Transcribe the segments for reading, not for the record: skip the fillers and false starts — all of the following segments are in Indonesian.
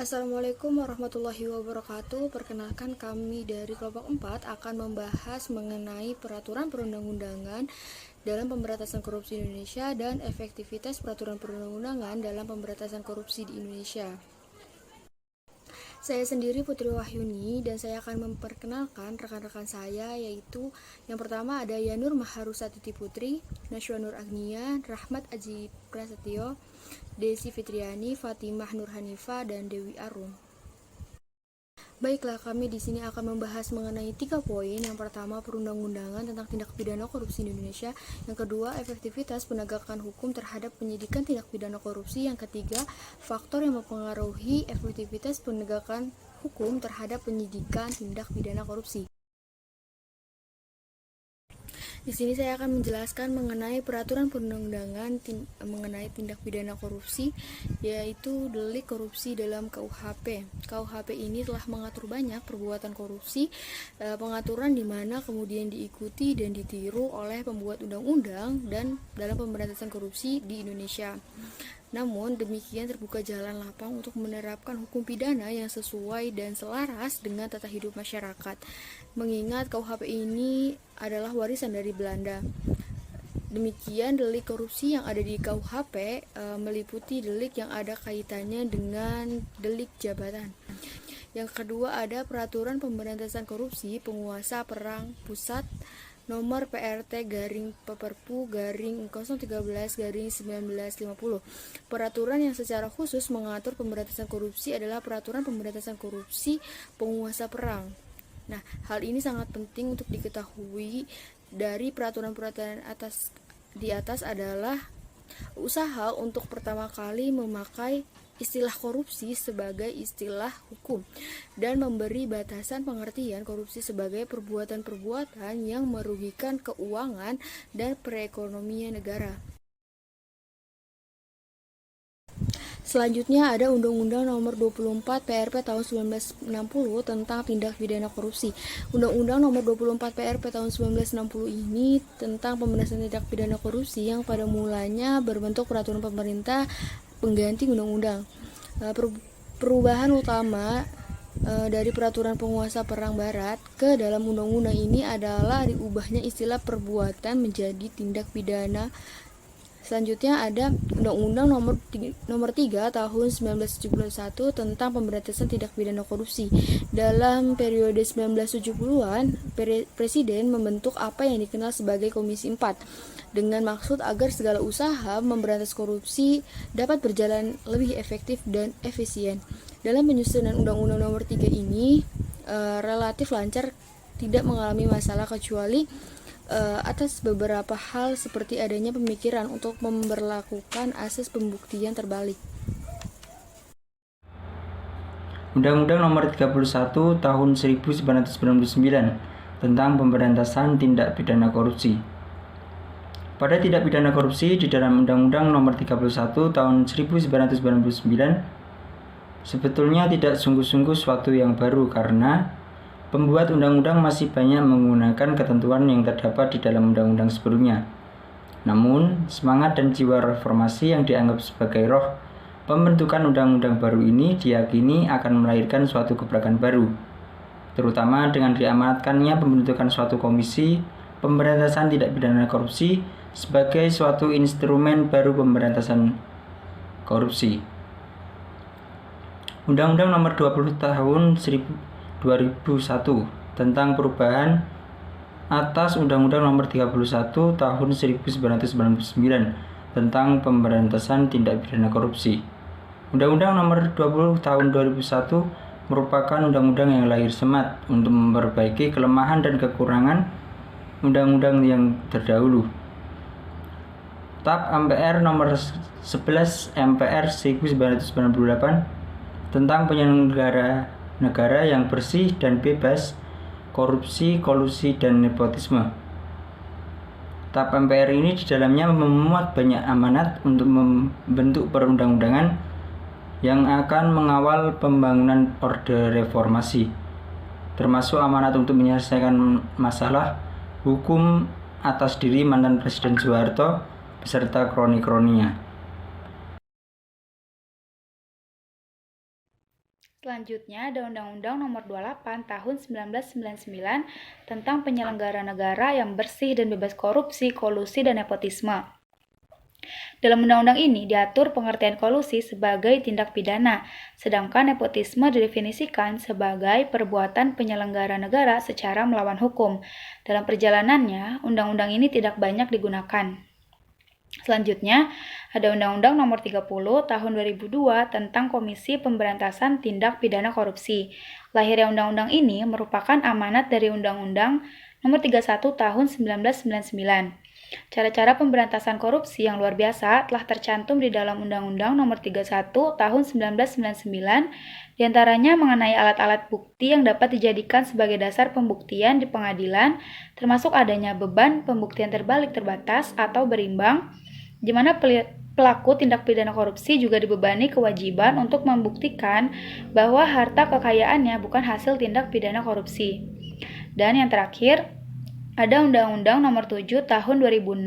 Assalamualaikum warahmatullahi wabarakatuh. Perkenalkan, kami dari kelompok 4 akan membahas mengenai peraturan perundang-undangan dalam pemberantasan korupsi di Indonesia dan efektivitas peraturan perundang-undangan dalam pemberantasan korupsi di Indonesia. Saya sendiri Putri Wahyuni dan saya akan memperkenalkan rekan-rekan saya, yaitu yang pertama ada Yanur Maharusatiti Putri, Nashwa Nur Agnia, Rahmat Aji Prasetyo, Desi Fitriani, Fatimah Nur Hanifa, dan Dewi Arum. Baiklah, kami di sini akan membahas mengenai 3 poin. Yang pertama, perundang-undangan tentang tindak pidana korupsi di Indonesia. Yang kedua, efektivitas penegakan hukum terhadap penyidikan tindak pidana korupsi. Yang ketiga, faktor yang mempengaruhi efektivitas penegakan hukum terhadap penyidikan tindak pidana korupsi. Di sini saya akan menjelaskan mengenai peraturan perundang-undangan mengenai tindak pidana korupsi, yaitu delik korupsi dalam KUHP. KUHP ini telah mengatur banyak perbuatan korupsi, pengaturan di mana kemudian diikuti dan ditiru oleh pembuat undang-undang dan dalam pemberantasan korupsi di Indonesia. Namun demikian terbuka jalan lapang untuk menerapkan hukum pidana yang sesuai dan selaras dengan tata hidup masyarakat. Mengingat KUHP ini adalah warisan dari Belanda. Demikian delik korupsi yang ada di KUHP meliputi delik yang ada kaitannya dengan delik jabatan. Yang kedua ada peraturan pemberantasan korupsi penguasa perang pusat nomor PRT garing Peperpu garing 013 garing 1950. Peraturan yang secara khusus mengatur pemberantasan korupsi adalah peraturan pemberantasan korupsi penguasa perang. Nah, hal ini sangat penting untuk diketahui dari peraturan-peraturan di atas adalah usaha untuk pertama kali memakai istilah korupsi sebagai istilah hukum dan memberi batasan pengertian korupsi sebagai perbuatan-perbuatan yang merugikan keuangan dan perekonomian negara. Selanjutnya ada Undang-Undang Nomor 24 PRP tahun 1960 tentang tindak pidana korupsi. Undang-Undang Nomor 24 PRP tahun 1960 ini tentang pemberantasan tindak pidana korupsi yang pada mulanya berbentuk peraturan pemerintah pengganti undang-undang. Perubahan utama dari peraturan penguasa perang barat ke dalam undang-undang ini adalah diubahnya istilah perbuatan menjadi tindak pidana. Selanjutnya ada Undang-Undang Nomor 3 Tahun 1971 tentang pemberantasan tindak pidana korupsi. Dalam periode 1970-an, Presiden membentuk apa yang dikenal sebagai Komisi 4 dengan maksud agar segala usaha memberantas korupsi dapat berjalan lebih efektif dan efisien. Dalam penyusunan Undang-Undang Nomor 3 ini relatif lancar, tidak mengalami masalah kecuali atas beberapa hal seperti adanya pemikiran untuk memberlakukan asas pembuktian terbalik. Undang-Undang Nomor 31 Tahun 1999 tentang pemberantasan tindak pidana korupsi. Pada tindak pidana korupsi di dalam Undang-Undang Nomor 31 Tahun 1999 sebetulnya tidak sungguh-sungguh suatu yang baru karena pembuat undang-undang masih banyak menggunakan ketentuan yang terdapat di dalam undang-undang sebelumnya. Namun, semangat dan jiwa reformasi yang dianggap sebagai roh pembentukan undang-undang baru ini diyakini akan melahirkan suatu gebrakan baru, terutama dengan diamanatkannya pembentukan suatu komisi pemberantasan tindak pidana korupsi sebagai suatu instrumen baru pemberantasan korupsi. Undang-Undang Nomor 20 Tahun 2001 tentang perubahan atas Undang-Undang Nomor 31 Tahun 1999 tentang pemberantasan tindak pidana korupsi. Undang-Undang Nomor 20 Tahun 2001 merupakan undang-undang yang lahir semat untuk memperbaiki kelemahan dan kekurangan undang-undang yang terdahulu. TAP MPR Nomor 11 MPR 1998 tentang penyelenggara negara yang bersih dan bebas korupsi, kolusi, dan nepotisme. TAP MPR ini di dalamnya memuat banyak amanat untuk membentuk perundang-undangan yang akan mengawal pembangunan orde reformasi, termasuk amanat untuk menyelesaikan masalah hukum atas diri mantan Presiden Soeharto beserta kroni-kroninya. Selanjutnya ada Undang-Undang Nomor 28 Tahun 1999 tentang penyelenggara negara yang bersih dan bebas korupsi, kolusi, dan nepotisme. Dalam undang-undang ini diatur pengertian kolusi sebagai tindak pidana, sedangkan nepotisme didefinisikan sebagai perbuatan penyelenggara negara secara melawan hukum. Dalam perjalanannya, undang-undang ini tidak banyak digunakan. Selanjutnya, ada Undang-Undang Nomor 30 Tahun 2002 tentang Komisi Pemberantasan Tindak Pidana Korupsi. Lahirnya undang-undang ini merupakan amanat dari Undang-Undang Nomor 31 Tahun 1999. Cara-cara pemberantasan korupsi yang luar biasa telah tercantum di dalam Undang-Undang Nomor 31 Tahun 1999, diantaranya mengenai alat-alat bukti yang dapat dijadikan sebagai dasar pembuktian di pengadilan, termasuk adanya beban pembuktian terbalik terbatas atau berimbang, di mana pelaku tindak pidana korupsi juga dibebani kewajiban untuk membuktikan bahwa harta kekayaannya bukan hasil tindak pidana korupsi. Dan yang terakhir, ada Undang-Undang Nomor 7 Tahun 2006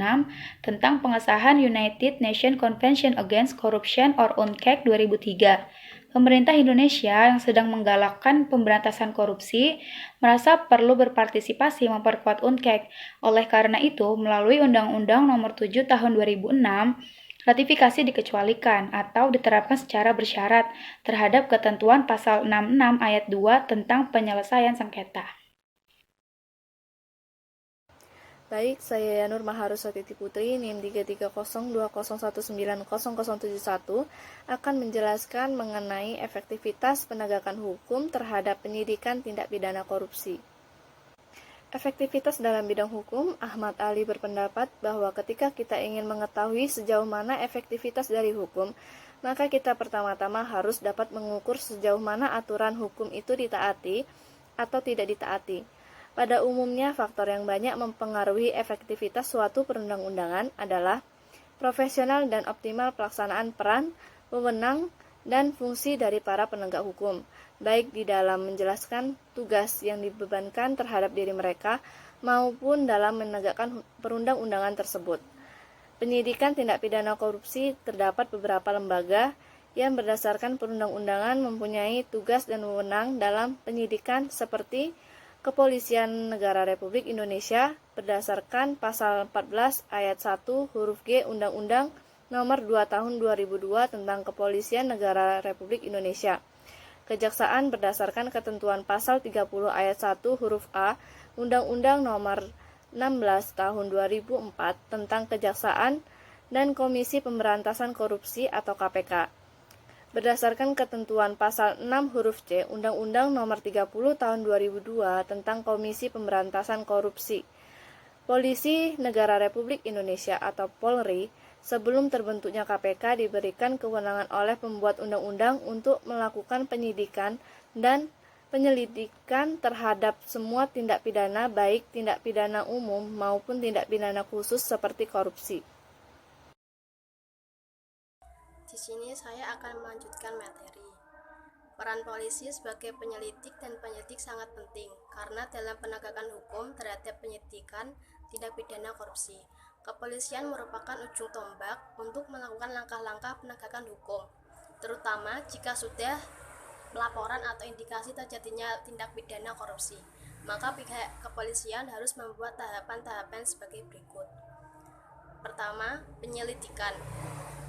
tentang pengesahan United Nations Convention Against Corruption or UNCAC 2003. Pemerintah Indonesia yang sedang menggalakkan pemberantasan korupsi merasa perlu berpartisipasi memperkuat UNCAC. Oleh karena itu, melalui Undang-Undang Nomor 7 Tahun 2006, ratifikasi dikecualikan atau diterapkan secara bersyarat terhadap ketentuan Pasal 66 Ayat 2 tentang penyelesaian sengketa. Baik, saya Yanur Maharuswati Putri, NIM 33020190071 akan menjelaskan mengenai efektivitas penegakan hukum terhadap penyidikan tindak pidana korupsi. Efektivitas dalam bidang hukum, Ahmad Ali berpendapat bahwa ketika kita ingin mengetahui sejauh mana efektivitas dari hukum, maka kita pertama-tama harus dapat mengukur sejauh mana aturan hukum itu ditaati atau tidak ditaati. Pada umumnya, faktor yang banyak mempengaruhi efektivitas suatu perundang-undangan adalah profesional dan optimal pelaksanaan peran, wewenang, dan fungsi dari para penegak hukum, baik di dalam menjelaskan tugas yang dibebankan terhadap diri mereka maupun dalam menegakkan perundang-undangan tersebut. Penyidikan tindak pidana korupsi terdapat beberapa lembaga yang berdasarkan perundang-undangan mempunyai tugas dan wewenang dalam penyidikan seperti Kepolisian Negara Republik Indonesia berdasarkan Pasal 14 Ayat 1 huruf G Undang-Undang Nomor 2 Tahun 2002 tentang Kepolisian Negara Republik Indonesia. Kejaksaan berdasarkan ketentuan Pasal 30 Ayat 1 huruf A Undang-Undang Nomor 16 Tahun 2004 tentang Kejaksaan dan Komisi Pemberantasan Korupsi atau KPK. Berdasarkan ketentuan Pasal 6 huruf C Undang-Undang Nomor 30 Tahun 2002 tentang Komisi Pemberantasan Korupsi. Polisi Negara Republik Indonesia atau Polri sebelum terbentuknya KPK diberikan kewenangan oleh pembuat undang-undang untuk melakukan penyidikan dan penyelidikan terhadap semua tindak pidana baik tindak pidana umum maupun tindak pidana khusus seperti korupsi. Di sini saya akan melanjutkan materi. Peran polisi sebagai penyelidik dan penyidik sangat penting karena dalam penegakan hukum terhadap penyidikan tindak pidana korupsi, kepolisian merupakan ujung tombak untuk melakukan langkah-langkah penegakan hukum, terutama jika sudah laporan atau indikasi terjadinya tindak pidana korupsi. Maka pihak kepolisian harus membuat tahapan-tahapan sebagai berikut. Pertama, penyelidikan.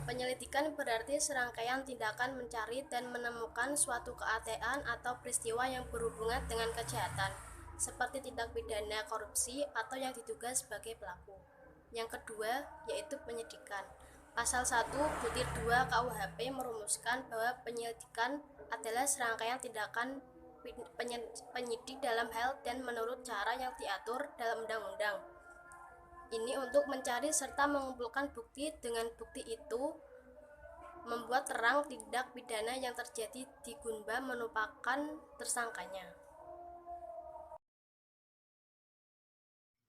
Penyelidikan berarti serangkaian tindakan mencari dan menemukan suatu keadaan atau peristiwa yang berhubungan dengan kejahatan, seperti tindak pidana korupsi atau yang diduga sebagai pelaku. Yang kedua, yaitu penyidikan. Pasal 1 butir 2 KUHP merumuskan bahwa penyelidikan adalah serangkaian tindakan penyidik dalam hal dan menurut cara yang diatur dalam undang-undang. Ini untuk mencari serta mengumpulkan bukti, dengan bukti itu membuat terang tindak pidana yang terjadi di gunba menumpahkan tersangkanya.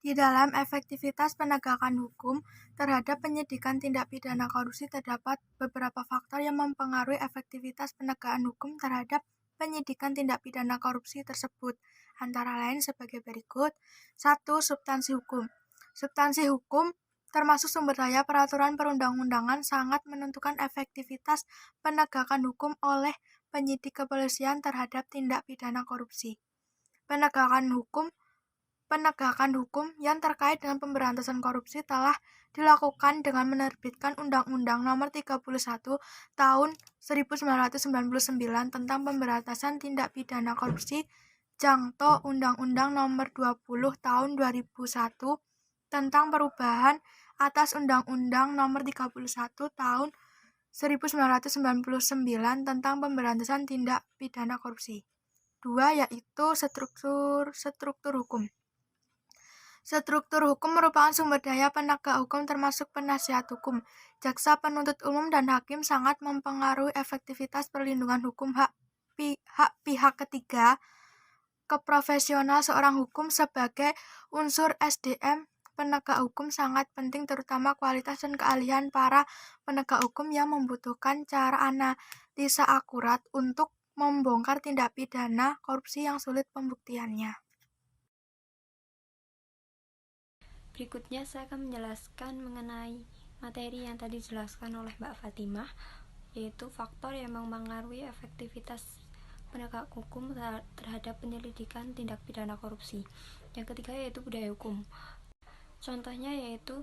Di dalam efektivitas penegakan hukum terhadap penyidikan tindak pidana korupsi terdapat beberapa faktor yang mempengaruhi efektivitas penegakan hukum terhadap penyidikan tindak pidana korupsi tersebut, antara lain sebagai berikut. 1. Substansi hukum. Substansi hukum termasuk sumber daya peraturan perundang-undangan sangat menentukan efektivitas penegakan hukum oleh penyidik kepolisian terhadap tindak pidana korupsi. Penegakan hukum yang terkait dengan pemberantasan korupsi telah dilakukan dengan menerbitkan Undang-Undang Nomor 31 Tahun 1999 tentang pemberantasan tindak pidana korupsi, jangto Undang-Undang Nomor 20 Tahun 2001 tentang perubahan atas Undang-Undang Nomor 31 Tahun 1999 tentang pemberantasan tindak pidana korupsi. 2. Yaitu struktur hukum. Struktur hukum merupakan sumber daya penegak hukum termasuk penasihat hukum. Jaksa, penuntut umum, dan hakim sangat mempengaruhi efektivitas perlindungan hukum hak pihak ketiga. Keprofesional seorang hukum sebagai unsur SDM penegak hukum sangat penting, terutama kualitas dan keahlian para penegak hukum yang membutuhkan cara analisa akurat untuk membongkar tindak pidana korupsi yang sulit pembuktiannya. Berikutnya saya akan menjelaskan mengenai materi yang tadi dijelaskan oleh Mbak Fatimah, yaitu faktor yang mempengaruhi efektivitas penegak hukum terhadap penyelidikan tindak pidana korupsi. Yang ketiga yaitu budaya hukum. Contohnya yaitu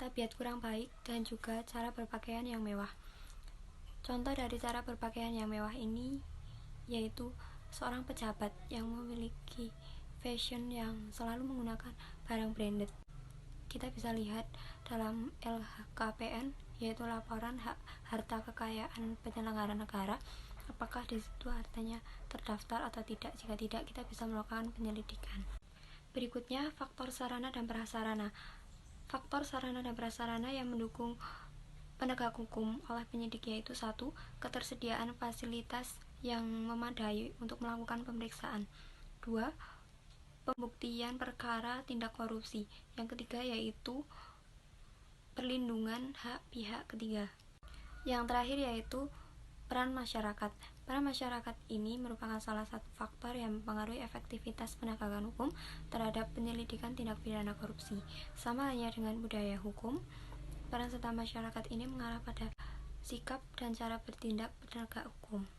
tabiat kurang baik dan juga cara berpakaian yang mewah. Contoh dari cara berpakaian yang mewah ini yaitu seorang pejabat yang memiliki fashion yang selalu menggunakan barang branded. Kita bisa lihat dalam LHKPN, yaitu laporan harta kekayaan penyelenggara negara, apakah di situ hartanya terdaftar atau tidak. Jika tidak, kita bisa melakukan penyelidikan. Berikutnya, faktor sarana dan prasarana. Faktor sarana dan prasarana yang mendukung penegak hukum oleh penyidik yaitu 1. Ketersediaan fasilitas yang memadai untuk melakukan pemeriksaan. 2. Pembuktian perkara tindak korupsi. Yang ketiga yaitu perlindungan hak pihak ketiga. Yang terakhir yaitu peran masyarakat. Peran masyarakat ini merupakan salah satu faktor yang mempengaruhi efektivitas penegakan hukum terhadap penyelidikan tindak pidana korupsi. Sama halnya dengan budaya hukum, peran serta masyarakat ini mengarah pada sikap dan cara bertindak penegak hukum.